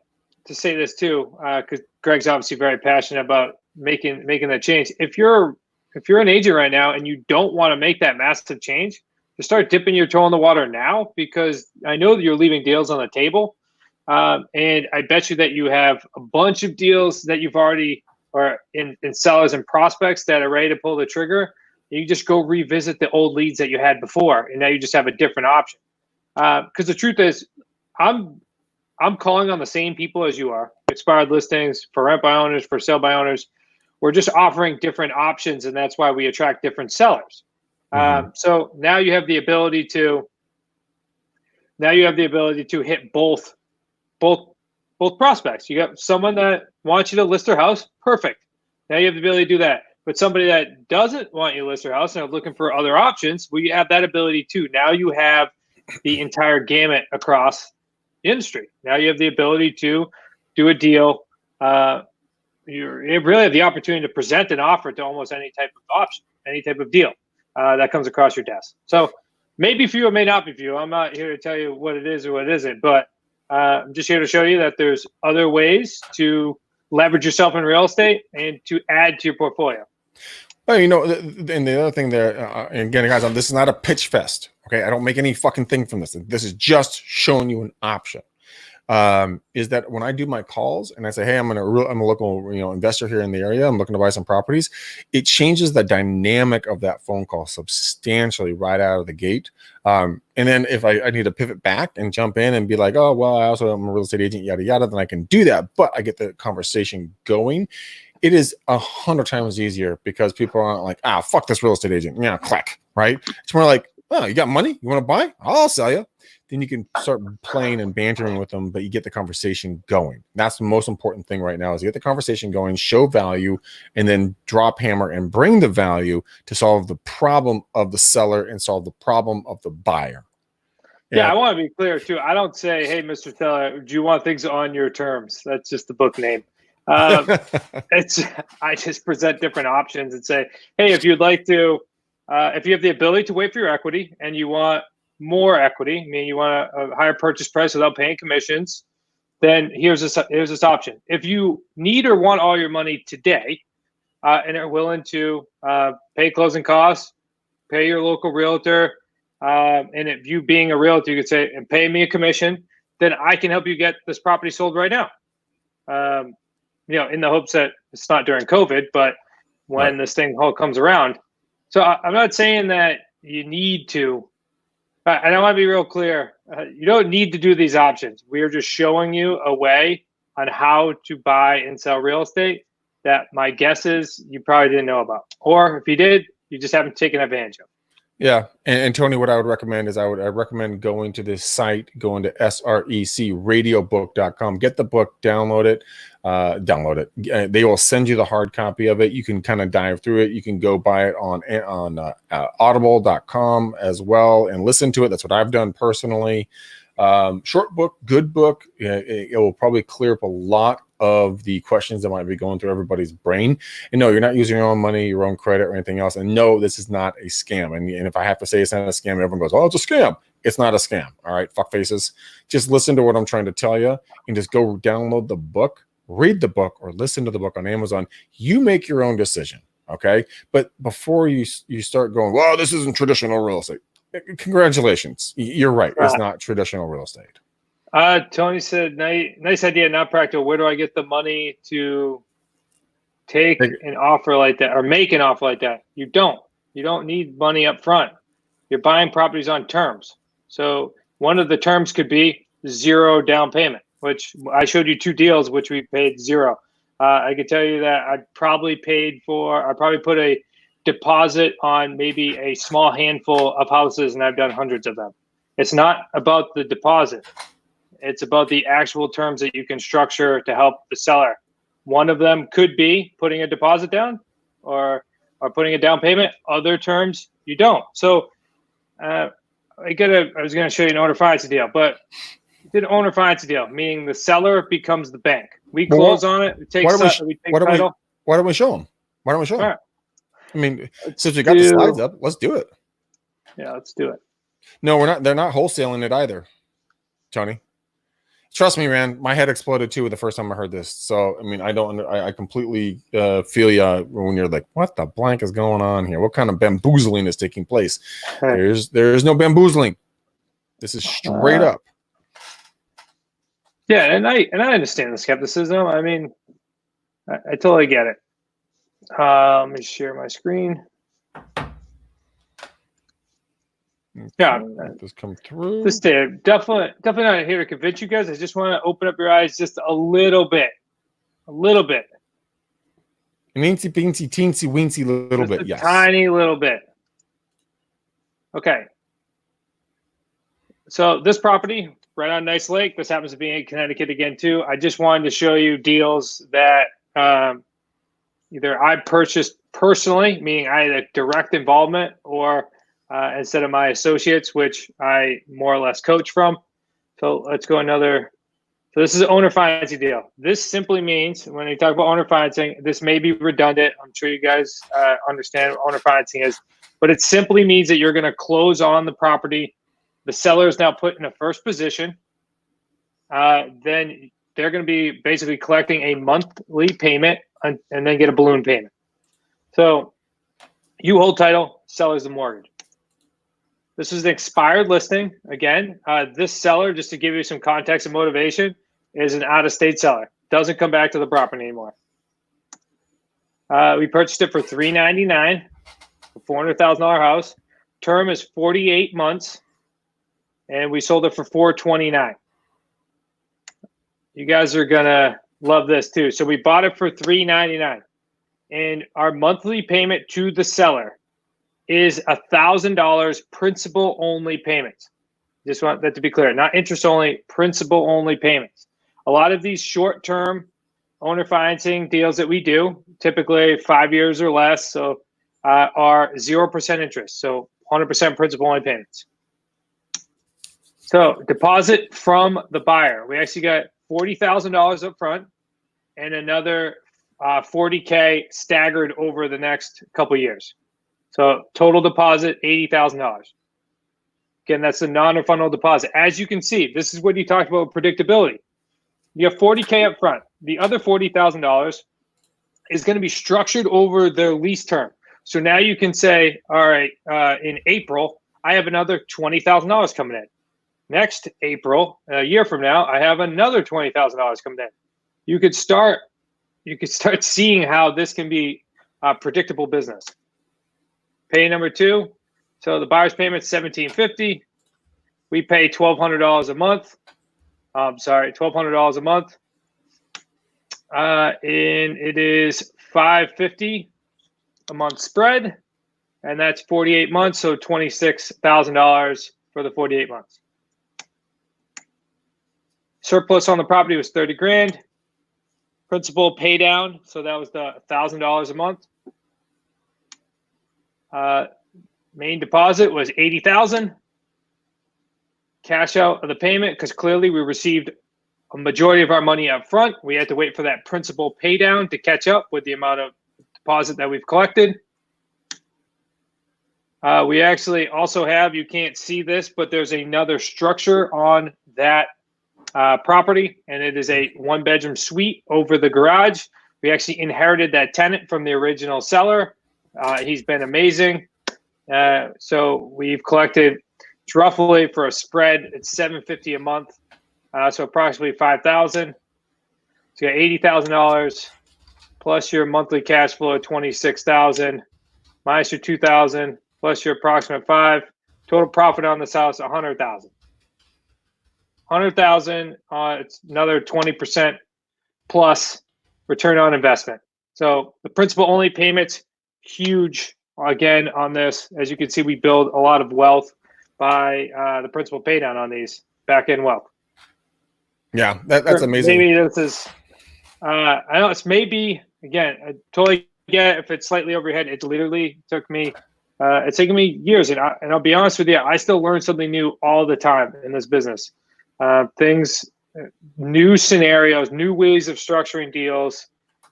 to say this too, because Greg's obviously very passionate about making that change. If you're an agent right now and you don't want to make that massive change, just start dipping your toe in the water now, because I know that you're leaving deals on the table. And I bet you that you have a bunch of deals that you've already, or in sellers and prospects that are ready to pull the trigger. You just go revisit the old leads that you had before, and now you just have a different option. Because the truth is, I'm calling on the same people as you are. Expired listings, for rent by owners, for sale by owners. We're just offering different options, and that's why we attract different sellers. So now you have the ability to hit both prospects. You got someone that wants you to list their house, perfect. Now you have the ability to do that. But somebody that doesn't want you to list their house and are looking for other options, well, you have that ability too. Now you have the entire gamut across the industry. Now you have the ability to do a deal. You really have the opportunity to present an offer to almost any type of option, any type of deal that comes across your desk. So Maybe for you, it may not be for you. I'm not here to tell you what it is or what it isn't, but I'm just here to show you that there's other ways to leverage yourself in real estate and to add to your portfolio.
Well, and the other thing there, and again, guys, this is not a pitch fest. Okay, I don't make any fucking thing from this. This is just showing you an option. Is that when I do my calls and I say, hey, I'm a local investor here in the area, I'm looking to buy some properties, it changes the dynamic of that phone call substantially right out of the gate. And then if I need to pivot back and jump in and be like, oh, well, I also am a real estate agent, yada yada, then I can do that, but I get the conversation going. It is 100 times easier because people aren't like, fuck this real estate agent, yeah, click, right? It's more like, oh, you got money, you want to buy, I'll sell you. Then you can start playing and bantering with them, but you get the conversation going. That's the most important thing right now is you get the conversation going, show value, and then drop hammer and bring the value to solve the problem of the seller and solve the problem of the buyer.
Yeah, I want to be clear too. I don't say, hey, Mr. Seller, do you want things on your terms? That's just the book name. I just present different options and say, hey, if you'd like to, if you have the ability to wait for your equity and you want more equity, I mean, you want a higher purchase price without paying commissions, then here's this option. If you need or want all your money today and are willing to pay closing costs, pay your local realtor, and if you being a realtor, you could say, and pay me a commission, then I can help you get this property sold right now. In the hopes that it's not during COVID, but when this thing all comes around. So I'm not saying that you need to, and I want to be real clear. You don't need to do these options. We are just showing you a way on how to buy and sell real estate that my guess is you probably didn't know about. Or if you did, you just haven't taken advantage of.
Yeah. And Tony, what I would recommend is I recommend going to this site, going to SRECradiobook.com, get the book, download it. They will send you the hard copy of it. You can kind of dive through it. You can go buy it on audible.com as well and listen to it. That's what I've done personally. Short book, good book. It will probably clear up a lot of the questions that might be going through everybody's brain. And no, you're not using your own money, your own credit or anything else. And no, this is not a scam. And if I have to say it's not a scam, everyone goes, oh, it's a scam. It's not a scam. All right, fuck faces. Just listen to what I'm trying to tell you and just go download the book, read the book, or listen to the book on Amazon. You make your own decision. Okay. But before you start going, well, this isn't traditional real estate. Congratulations. You're right. It's not traditional real estate.
Tony said, nice idea, not practical. Where do I get the money to take an offer like that or make an offer like that? You don't need money up front. You're buying properties on terms. So one of the terms could be 0 down payment, which I showed you 2 deals, which we paid 0. I could tell you that I probably put a deposit on maybe a small handful of houses, and I've done hundreds of them. It's not about the deposit. It's about the actual terms that you can structure to help the seller. One of them could be putting a deposit down or putting a down payment. Other terms, you don't. So I was going to show you an owner financing deal, but did an owner financing deal, meaning the seller becomes the bank. We close on it. We take title.
Why don't we show them? All right. I mean, since we got the slides up, let's do it.
Yeah, let's do it.
No, we're not. They're not wholesaling it either, Tony. Trust me, man. My head exploded too the first time I heard this. So, I mean, I completely feel you when you're like, what the blank is going on here? What kind of bamboozling is taking place? There's no bamboozling. This is straight up.
Yeah, and I understand the skepticism. I mean, I totally get it. Let me share my screen. Yeah,
just come through.
This day, definitely not here to convince you guys. I just want to open up your eyes just a little bit. An
teensy weensy little bit. Yes,
tiny little bit. Okay. So this property right on Nice Lake. This happens to be in Connecticut again too. I just wanted to show you deals that either I purchased personally, meaning I had a direct involvement, or instead of my associates, which I more or less coach from. So let's go another. So this is an owner financing deal. This simply means when you talk about owner financing, this may be redundant. I'm sure you guys understand what owner financing is, but it simply means that you're going to close on the property. The seller is now put in a first position. Then they're going to be basically collecting a monthly payment and then get a balloon payment. So you hold title, seller's the mortgage. This is an expired listing. Again, this seller, just to give you some context and motivation, is an out-of-state seller. Doesn't come back to the property anymore. We purchased it for $399, a $400,000 house. Term is 48 months, and we sold it for $429. You guys are gonna love this too. So we bought it for $399, and our monthly payment to the seller is $1,000 principal only payments. Just want that to be clear, not interest only, principal only payments. A lot of these short-term owner financing deals that we do, typically 5 years or less, so are 0% interest, so 100% principal only payments. So deposit from the buyer, we actually got $40,000 up front and another $40K staggered over the next couple years. So total deposit, $80,000. Again, that's a non-refundable deposit. As you can see, this is what you talked about with predictability. You have $40K up front. The other $40,000 is going to be structured over their lease term. So now you can say, all right, in April, I have another $20,000 coming in. Next April, a year from now, I have another $20,000 coming in. You could start seeing how this can be a predictable business. Pay number two. So the buyer's payment is $1,750. We pay $1,200 a month. $1,200 a month. And it is $550 a month spread. And that's 48 months, so $26,000 for the 48 months. Surplus on the property was 30 grand. Principal pay down, so that was the $1,000 a month. Main deposit was $80,000. Cash out of the payment, because clearly we received a majority of our money up front. We had to wait for that principal pay down to catch up with the amount of deposit that we've collected. We actually also have, you can't see this, but there's another structure on that property, and it is a one-bedroom suite over the garage. We actually inherited that tenant from the original seller. He's been amazing. So we've collected roughly, for a spread, it's $750 a month, so approximately $5,000. So you got $80,000 plus your monthly cash flow of $26,000 minus your $2,000 plus your approximate $5,000. Total profit on this house $100,000. $100,000. It's another 20% plus return on investment. So the principal only payments, huge again on this. As you can see, we build a lot of wealth by the principal pay down on these back end wealth.
Yeah, that's amazing.
Maybe this is, I know it's maybe, again, I totally get if it's slightly over your head. It literally took me, it's taken me years. And I'll be honest with you, I still learn something new all the time in this business. Things, new scenarios, new ways of structuring deals,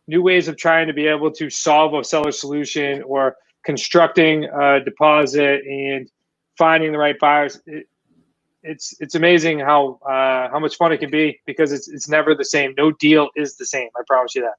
new ways of trying to be able to solve a seller solution or constructing a deposit and finding the right buyers. It's amazing how much fun it can be, because it's never the same. No deal is the same. I promise you that.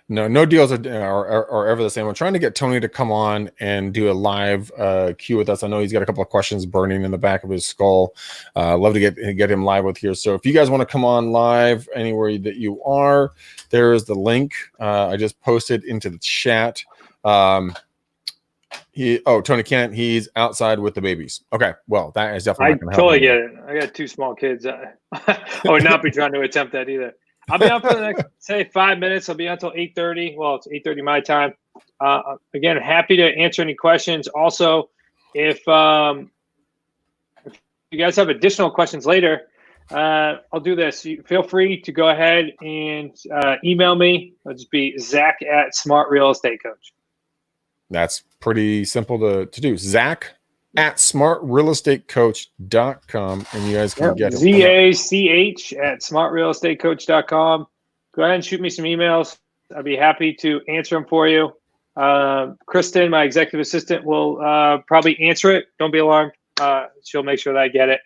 No
deals are ever the same. I'm trying to get Tony to come on and do a live queue with us. I know he's got a couple of questions burning in the back of his skull. Love to get him live with here. So if you guys want to come on live anywhere that you are, there is the link. I just posted into the chat. Tony can't. He's outside with the babies. Okay, well, that is definitely.
I totally get it. I got two small kids. I would not be trying to attempt that either. I'll be on for the next, say, 5 minutes. I'll be on until 8:30. Well, it's 8:30 my time. Again, happy to answer any questions. Also, if you guys have additional questions later, I'll do this. Feel free to go ahead and email me. It'll just be Zach@Smart Real Estate Coach.
That's pretty simple to do. Zach@smartrealestatecoach.com, and you guys can get
ZACH@smartrealestatecoach.com. Go ahead and shoot me some emails. I'd be happy to answer them for you. Kristen, my executive assistant, will probably answer it. Don't be alarmed. She'll make sure that I get it,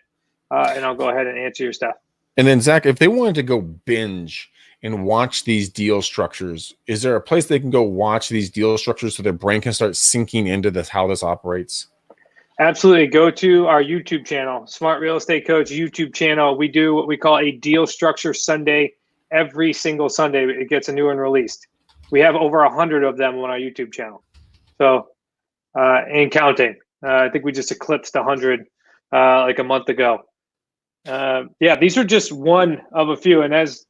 and I'll go ahead and answer your stuff.
And then, Zach, if they wanted to go binge and watch these deal structures, is there a place they can go watch these deal structures so their brain can start sinking into this, how this operates?
Absolutely. Go to our YouTube channel, Smart Real Estate Coach YouTube channel. We do what we call a deal structure Sunday. Every single Sunday, it gets a new one released. We have over 100 of them on our YouTube channel. So, and counting. I think we just eclipsed 100 like a month ago. Yeah, these are just one of a few. And as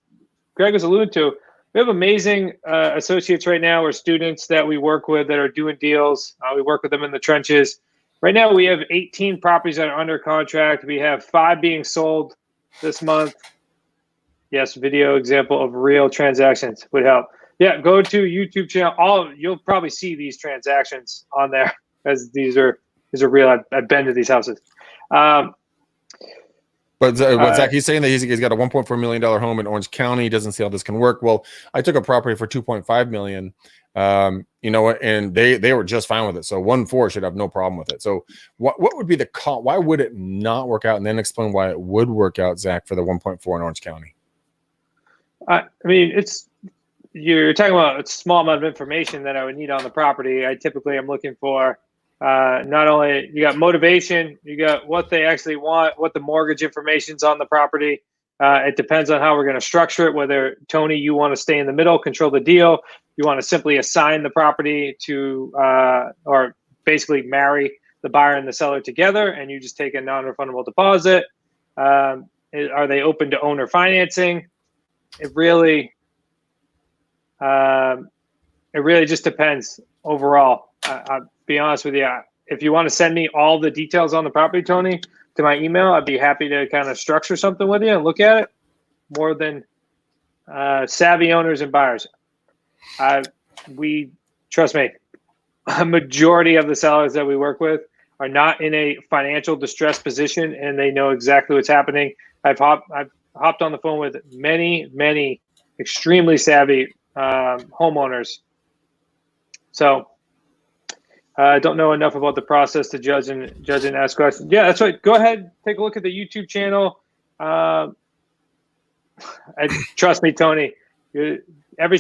Greg was alluding to, we have amazing associates right now, or students that we work with that are doing deals. We work with them in the trenches. Right now, we have 18 properties that are under contract. We have 5 being sold this month. Yes, video example of real transactions would help. Yeah, go to YouTube channel. You'll probably see these transactions on there, as these are real. I've been to these houses.
But what Zach, he's saying that he's got a $1.4 million home in Orange County. He doesn't see how this can work. Well, I took a property for $2.5 million. You know what? And they were just fine with it. So 1.4 should have no problem with it. So what would be the call? Why would it not work out? And then explain why it would work out, Zach, for the 1.4 in Orange County.
I mean, you're talking about a small amount of information that I would need on the property. I typically am looking for not only you got motivation, you got what they actually want, what the mortgage information's on the property. It depends on how we're going to structure it. Whether, Tony, you want to stay in the middle, control the deal, you want to simply assign the property to, or basically marry the buyer and the seller together, and you just take a non-refundable deposit. Are they open to owner financing? It really just depends overall. I'll be honest with you. If you want to send me all the details on the property, Tony, to my email, I'd be happy to kind of structure something with you and look at it. More than savvy owners and buyers. Trust me, a majority of the sellers that we work with are not in a financial distress position, and they know exactly what's happening. I've hopped on the phone with many extremely savvy homeowners. So I don't know enough about the process to judge and ask questions. Yeah, that's right. Go ahead, take a look at the YouTube channel. Trust me, Tony. Every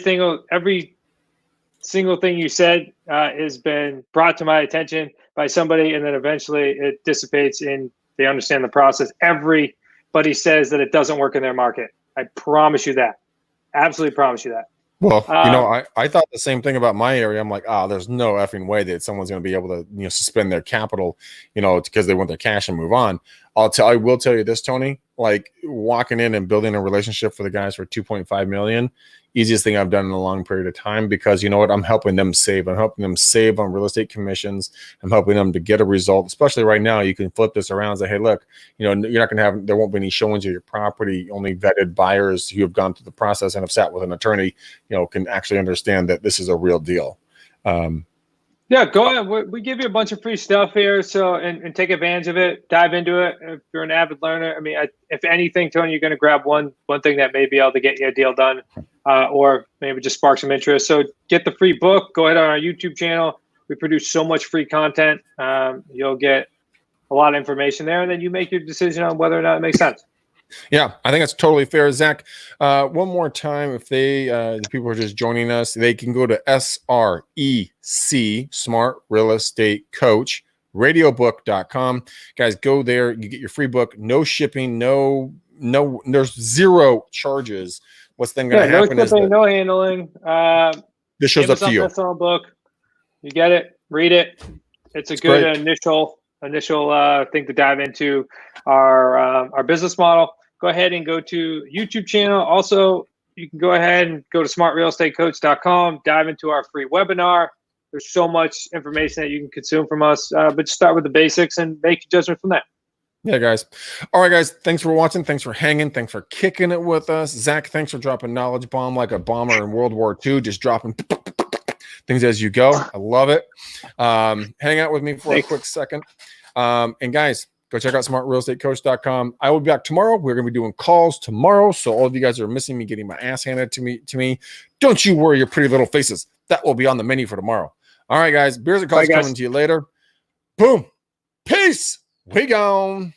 single thing you said has been brought to my attention by somebody, and then eventually it dissipates and they understand the process. Everybody says that it doesn't work in their market. I promise you that. Absolutely promise you that.
Well, I thought the same thing about my area. I'm like, there's no effing way that someone's going to be able to, suspend their capital, because they want their cash and move on. I will tell you this, Tony, like walking in and building a relationship for the guys for $2.5 million, easiest thing I've done in a long period of time, because you know what? I'm helping them save. I'm helping them save on real estate commissions. I'm helping them to get a result, especially right now. You can flip this around and say, hey, look, you're not going to there won't be any showings of your property. Only vetted buyers who have gone through the process and have sat with an attorney, can actually understand that this is a real deal.
Yeah, go ahead. We give you a bunch of free stuff here, so and take advantage of it. Dive into it. If you're an avid learner, I mean, if anything, Tony, you're going to grab one thing that may be able to get you a deal done, or maybe just spark some interest. So get the free book. Go ahead on our YouTube channel. We produce so much free content. You'll get a lot of information there, and then you make your decision on whether or not it makes sense.
Yeah, I think that's totally fair, Zach. One more time, if the people are just joining us, they can go to SREC, Smart Real Estate Coach, radiobook.com. Guys, go there. You get your free book. No shipping, no, there's zero charges. What's then going to happen
no
shipping,
no handling.
This shows up to you.
Amazon book. You get it, read it. It's good initial thing to dive into our business model. Go ahead and go to YouTube channel. Also, you can go ahead and go to smartrealestatecoach.com, dive into our free webinar. There's so much information that you can consume from us, but start with the basics and make your judgment from that.
Yeah, guys. All right, guys. Thanks for watching. Thanks for hanging. Thanks for kicking it with us. Zach, thanks for dropping knowledge bomb like a bomber in World War II, just dropping things as you go. I love it. Hang out with me for a quick second. And guys, go check out smartrealestatecoach.com. I will be back tomorrow. We're going to be doing calls tomorrow. So all of you guys are missing me getting my ass handed to me. Don't you worry your pretty little faces. That will be on the menu for tomorrow. All right, guys. Beers and Calls coming to you later. Boom. Peace. We gone.